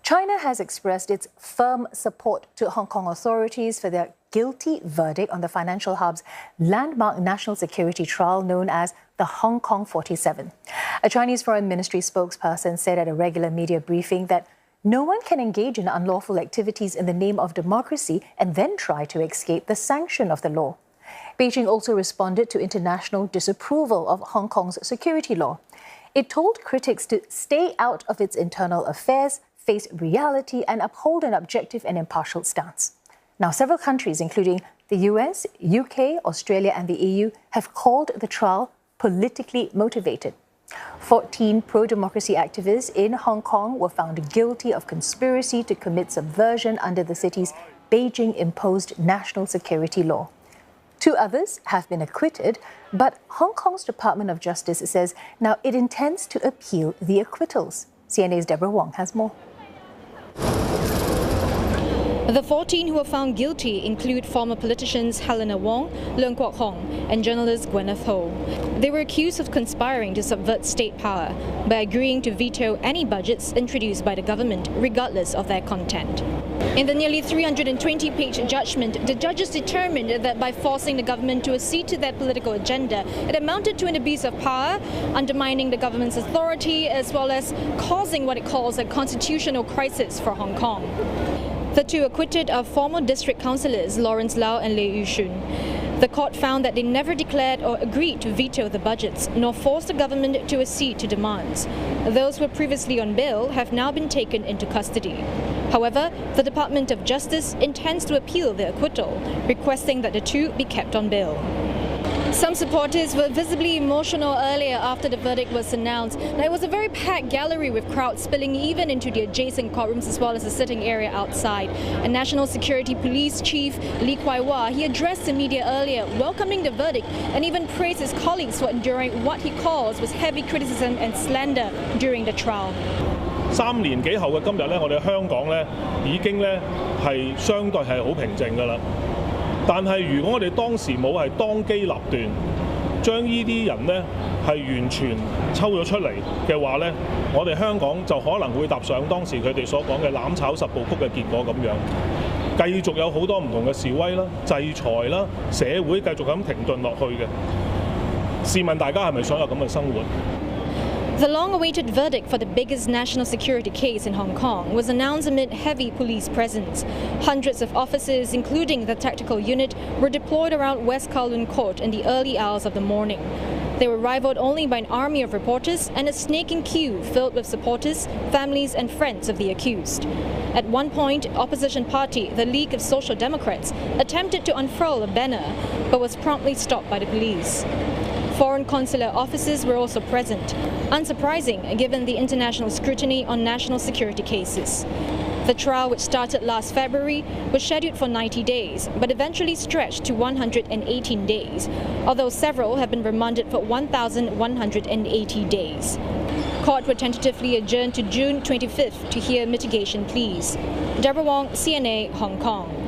China has expressed its firm support to Hong Kong authorities for their guilty verdict on the financial hub's landmark national security trial known as the Hong Kong 47. A Chinese Foreign Ministry spokesperson said at a regular media briefing that no one can engage in unlawful activities in the name of democracy and then try to escape the sanction of the law. Beijing also responded to international disapproval of Hong Kong's security law. It told critics to stay out of its internal affairs, face reality and uphold an objective and impartial stance. Now, several countries, including the US, UK, Australia and the EU, have called the trial politically motivated. 14 pro-democracy activists in Hong Kong were found guilty of conspiracy to commit subversion under the city's Beijing-imposed national security law. 2 others have been acquitted, but Hong Kong's Department of Justice says now it intends to appeal the acquittals. CNA's Deborah Wong has more. The 14 who were found guilty include former politicians Helena Wong, Leung Kwok Hong, and journalist Gwyneth Ho. They were accused of conspiring to subvert state power by agreeing to veto any budgets introduced by the government, regardless of their content. In the nearly 320-page judgment, the judges determined that by forcing the government to accede to their political agenda, it amounted to an abuse of power, undermining the government's authority, as well as causing what it calls a constitutional crisis for Hong Kong. The 2 acquitted are former district councillors Lawrence Lau and Lei Yushun. The court found that they never declared or agreed to veto the budgets, nor forced the government to accede to demands. Those who were previously on bail have now been taken into custody. However, the Department of Justice intends to appeal the acquittal, requesting that the 2 be kept on bail. Some supporters were visibly emotional earlier after the verdict was announced. Now, it was a very packed gallery with crowds spilling even into the adjacent courtrooms as well as the sitting area outside. And National Security Police Chief Lee Kwai-wah, he addressed the media earlier, welcoming the verdict and even praised his colleagues for enduring what he calls was heavy criticism and slander during the trial. 3年幾後嘅今日咧，我哋香港咧已經咧係相對係好平靜㗎啦。但係如果我哋當時冇係當機立斷，將呢啲人呢係完全抽咗出嚟嘅話呢，我哋香港就可能會踏上當時佢哋所講嘅攬炒10部曲嘅結果咁樣，繼續有好多唔同嘅示威啦、制裁啦、社會繼續咁停頓落去嘅。試問大家係咪想有咁嘅生活？ The long-awaited verdict for the biggest national security case in Hong Kong was announced amid heavy police presence. Hundreds of officers, including the tactical unit, were deployed around West Kowloon Court in the early hours of the morning. They were rivaled only by an army of reporters and a snaking queue filled with supporters, families and friends of the accused. At one point, opposition party, the League of Social Democrats, attempted to unfurl a banner, but was promptly stopped by the police. Foreign consular officers were also present, unsurprising given the international scrutiny on national security cases. The trial, which started last February, was scheduled for 90 days, but eventually stretched to 118 days, although several have been remanded for 1,180 days. Court were tentatively adjourned to June 25th to hear mitigation pleas. Deborah Wong, CNA, Hong Kong.